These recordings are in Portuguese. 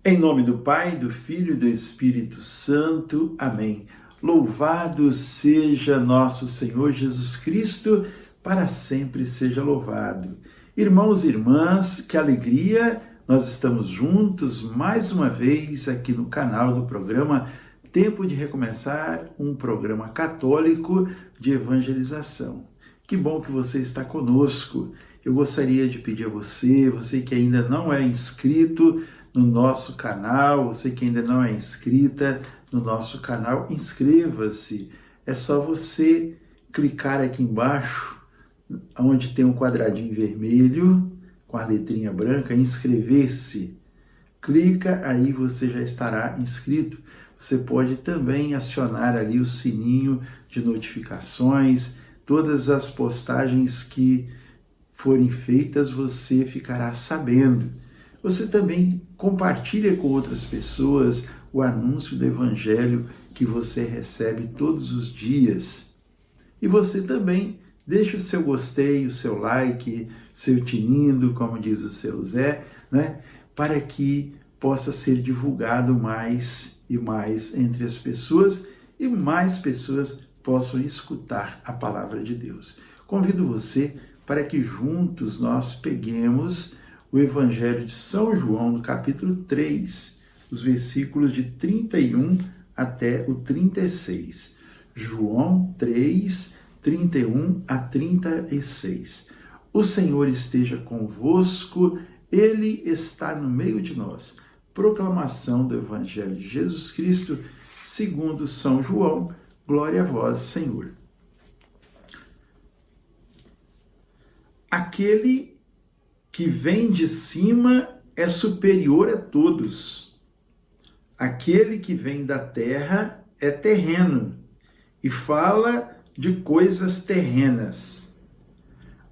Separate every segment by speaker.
Speaker 1: Em nome do Pai, do Filho e do Espírito Santo. Amém. Louvado seja nosso Senhor Jesus Cristo, para sempre seja louvado. Irmãos e irmãs, que alegria! Nós estamos juntos mais uma vez aqui no canal do programa Tempo de Recomeçar, um programa católico de evangelização. Que bom que você está conosco. Eu gostaria de pedir a você que ainda não é inscrito no nosso canal, você que ainda não é inscrita no nosso canal, inscreva-se. É só você clicar aqui embaixo, onde tem um quadradinho vermelho, com a letrinha branca, inscrever-se. Clica, aí você já estará inscrito. Você pode também acionar ali o sininho de notificações. Todas as postagens que forem feitas, você ficará sabendo. Você também compartilha com outras pessoas o anúncio do Evangelho que você recebe todos os dias. E você também deixa o seu gostei, o seu like, seu tinindo, como diz o seu Zé, né? Para que possa ser divulgado mais e mais entre as pessoas e mais pessoas possam escutar a palavra de Deus. Convido você para que juntos nós peguemos o Evangelho de São João, no capítulo 3, os versículos de 31 até o 36. João 3, 31 a 36. O Senhor esteja convosco, Ele está no meio de nós. Proclamação do Evangelho de Jesus Cristo, segundo São João. Glória a vós, Senhor. Aquele que vem de cima é superior a todos. Aquele que vem da terra é terreno e fala de coisas terrenas.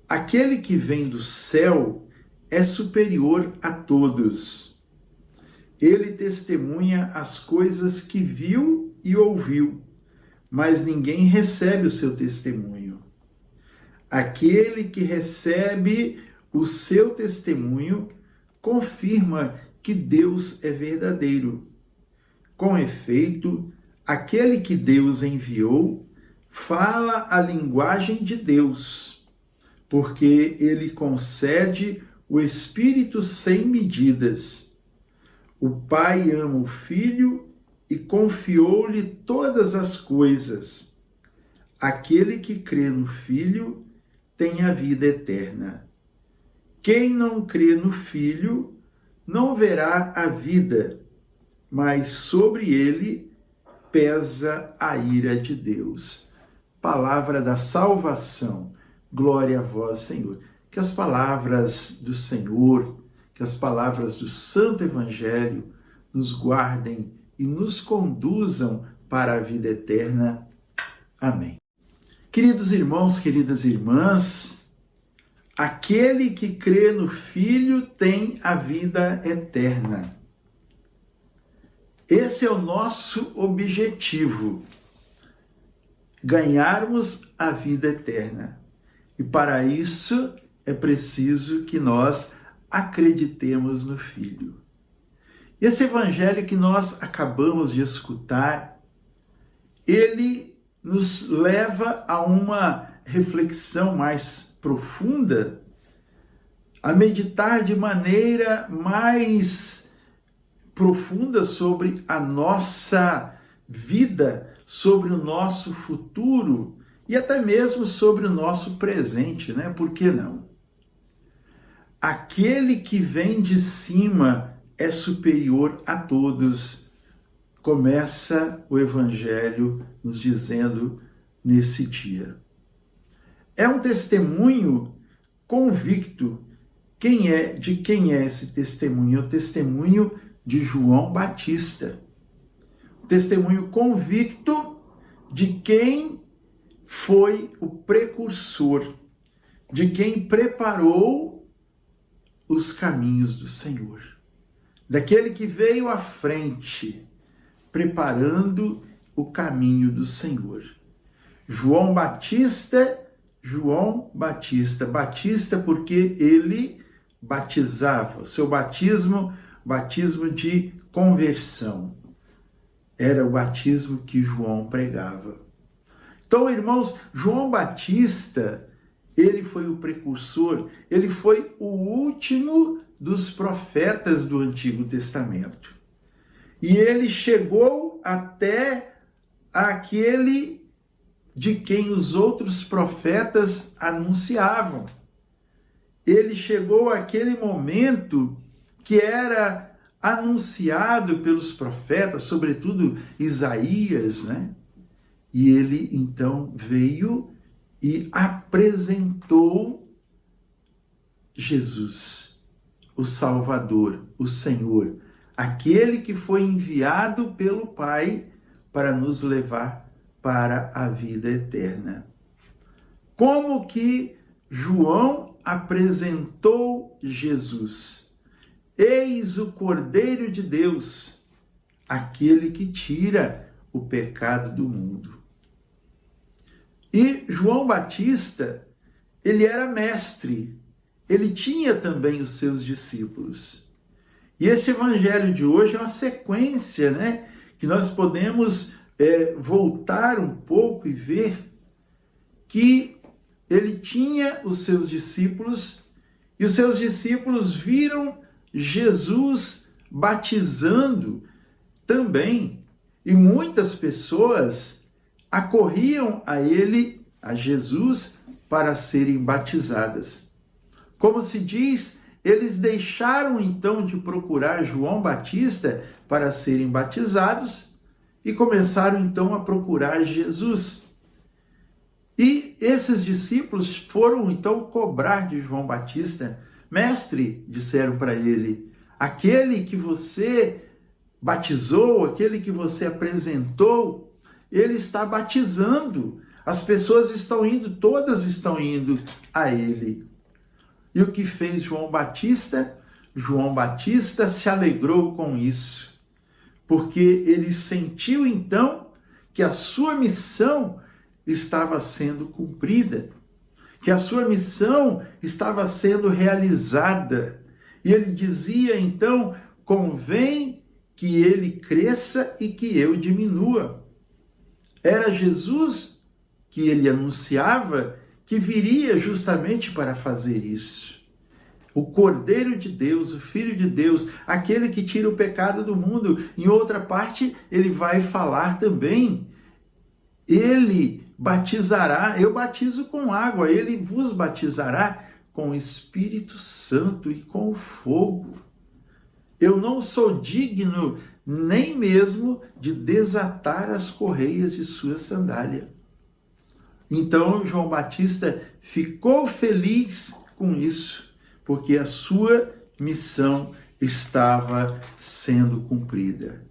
Speaker 1: Aquele que vem do céu é superior a todos. Ele testemunha as coisas que viu e ouviu, mas ninguém recebe o seu testemunho. Aquele que recebe o seu testemunho confirma que Deus é verdadeiro. Com efeito, aquele que Deus enviou fala a linguagem de Deus, porque ele concede o Espírito sem medidas. O Pai ama o Filho e confiou-lhe todas as coisas. Aquele que crê no Filho tem a vida eterna. Quem não crê no Filho não verá a vida, mas sobre ele pesa a ira de Deus. Palavra da salvação. Glória a vós, Senhor. Que as palavras do Senhor, que as palavras do Santo Evangelho nos guardem e nos conduzam para a vida eterna. Amém. Queridos irmãos, queridas irmãs, aquele que crê no Filho tem a vida eterna. Esse é o nosso objetivo, ganharmos a vida eterna. E para isso é preciso que nós acreditemos no Filho. Esse evangelho que nós acabamos de escutar, ele nos leva a uma reflexão mais profunda, a meditar de maneira mais profunda sobre a nossa vida, sobre o nosso futuro e até mesmo sobre o nosso presente, né? Por que não? Aquele que vem de cima é superior a todos. Começa o Evangelho nos dizendo nesse dia. É um testemunho convicto. De quem é esse testemunho? É o testemunho de João Batista. Testemunho convicto de quem foi o precursor, de quem preparou os caminhos do Senhor. Daquele que veio à frente, preparando o caminho do Senhor. João Batista porque ele batizava. O seu batismo batismo de conversão. Era o batismo que João pregava. Então, irmãos, João Batista, ele foi o precursor, ele foi o último dos profetas do Antigo Testamento. E ele chegou até aquele de quem os outros profetas anunciavam. Ele chegou àquele momento que era anunciado pelos profetas, sobretudo Isaías, né? E ele então veio e apresentou Jesus, o Salvador, o Senhor, aquele que foi enviado pelo Pai para nos levar para a vida eterna. Como que João apresentou Jesus? Eis o Cordeiro de Deus, aquele que tira o pecado do mundo. E João Batista, ele era mestre, ele tinha também os seus discípulos. E esse evangelho de hoje é uma sequência, né? Que nós podemos voltar um pouco e ver que ele tinha os seus discípulos e os seus discípulos viram Jesus batizando também. E muitas pessoas acorriam a ele, a Jesus, para serem batizadas. Como se diz, eles deixaram então de procurar João Batista para serem batizados e começaram então a procurar Jesus. E esses discípulos foram então cobrar de João Batista: mestre, disseram para ele, aquele que você batizou, aquele que você apresentou, ele está batizando. As pessoas estão indo, todas estão indo a ele. E o que fez João Batista? João Batista se alegrou com isso, porque ele sentiu então que a sua missão estava sendo cumprida, que a sua missão estava sendo realizada. E ele dizia então: convém que ele cresça e que eu diminua. Era Jesus que ele anunciava que viria justamente para fazer isso. O Cordeiro de Deus, o Filho de Deus, aquele que tira o pecado do mundo. Em outra parte, ele vai falar também: ele batizará, eu batizo com água, ele vos batizará com o Espírito Santo e com o fogo. Eu não sou digno nem mesmo de desatar as correias de sua sandália. Então João Batista ficou feliz com isso, porque a sua missão estava sendo cumprida.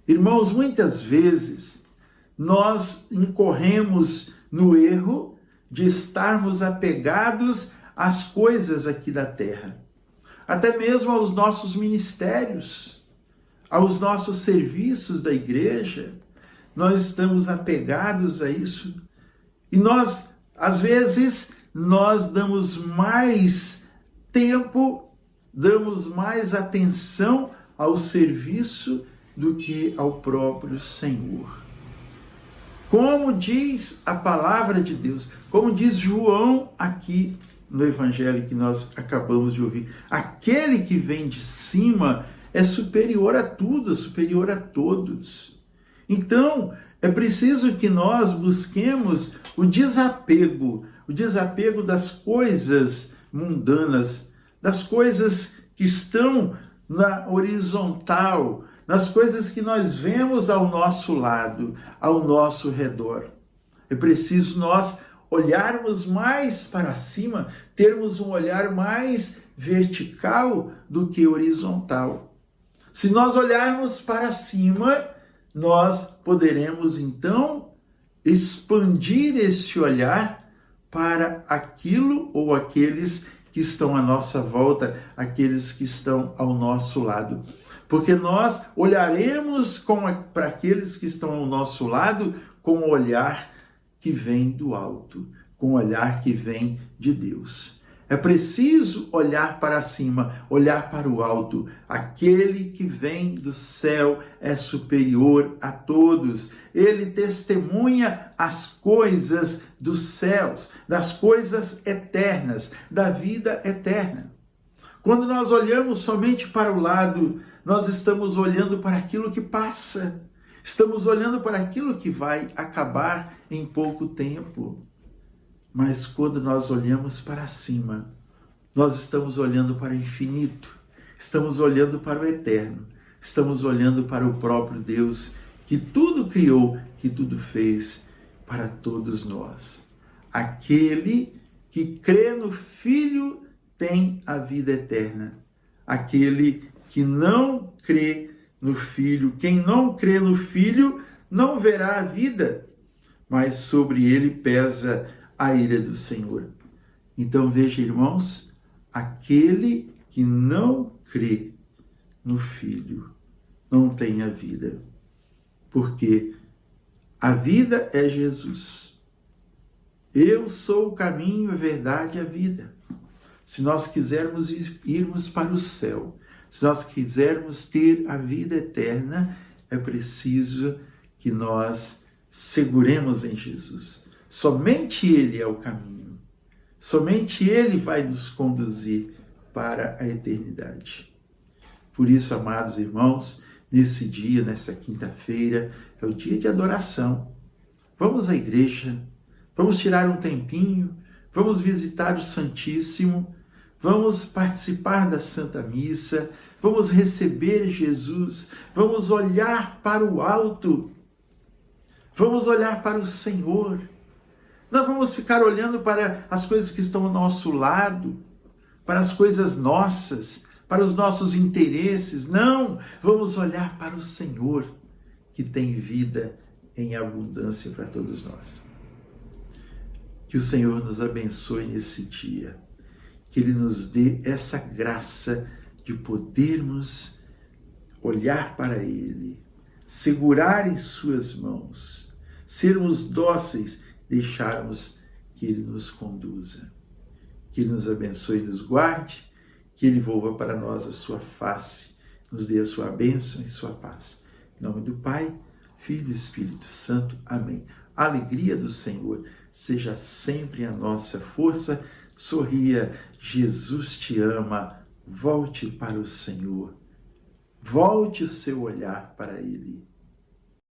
Speaker 1: Irmãos, muitas vezes nós incorremos no erro de estarmos apegados às coisas aqui da terra, até mesmo aos nossos ministérios, aos nossos serviços da igreja. Nós estamos apegados a isso e nós, às vezes, nós damos mais tempo, damos mais atenção ao serviço do que ao próprio Senhor. Como diz a palavra de Deus, como diz João aqui no evangelho que nós acabamos de ouvir, aquele que vem de cima é superior a tudo, superior a todos. Então, é preciso que nós busquemos o desapego das coisas mundanas, das coisas que estão na horizontal, nas coisas que nós vemos ao nosso lado, ao nosso redor. É preciso nós olharmos mais para cima, termos um olhar mais vertical do que horizontal. Se nós olharmos para cima, nós poderemos então expandir esse olhar para aquilo ou aqueles que estão à nossa volta, aqueles que estão ao nosso lado. Porque nós olharemos para aqueles que estão ao nosso lado com o olhar que vem do alto, com o olhar que vem de Deus. É preciso olhar para cima, olhar para o alto. Aquele que vem do céu é superior a todos. Ele testemunha as coisas dos céus, das coisas eternas, da vida eterna. Quando nós olhamos somente para o lado, nós estamos olhando para aquilo que passa. Estamos olhando para aquilo que vai acabar em pouco tempo. Mas quando nós olhamos para cima, nós estamos olhando para o infinito, estamos olhando para o eterno, estamos olhando para o próprio Deus, que tudo criou, que tudo fez para todos nós. Aquele que crê no Filho tem a vida eterna. Aquele que não crê no Filho, quem não crê no Filho, não verá a vida, mas sobre ele pesa a ira do Senhor. Então veja, irmãos, aquele que não crê no Filho não tem a vida, porque a vida é Jesus. Eu sou o caminho, a verdade e a vida. Se nós quisermos irmos para o céu, se nós quisermos ter a vida eterna, é preciso que nós seguremos em Jesus. Somente Ele é o caminho. Somente Ele vai nos conduzir para a eternidade. Por isso, amados irmãos, nesse dia, nessa quinta-feira, é o dia de adoração. Vamos à igreja, vamos tirar um tempinho, vamos visitar o Santíssimo, vamos participar da Santa Missa, vamos receber Jesus, vamos olhar para o alto, vamos olhar para o Senhor. Não vamos ficar olhando para as coisas que estão ao nosso lado, para as coisas nossas, para os nossos interesses. Não, vamos olhar para o Senhor, que tem vida em abundância para todos nós. Que o Senhor nos abençoe nesse dia, que Ele nos dê essa graça de podermos olhar para Ele, segurar em suas mãos, sermos dóceis, deixarmos que Ele nos conduza. Que Ele nos abençoe e nos guarde, que Ele volva para nós a sua face, nos dê a sua bênção e sua paz. Em nome do Pai, Filho e Espírito Santo. Amém. A alegria do Senhor seja sempre a nossa força. Sorria, Jesus te ama. Volte para o Senhor. Volte o seu olhar para Ele.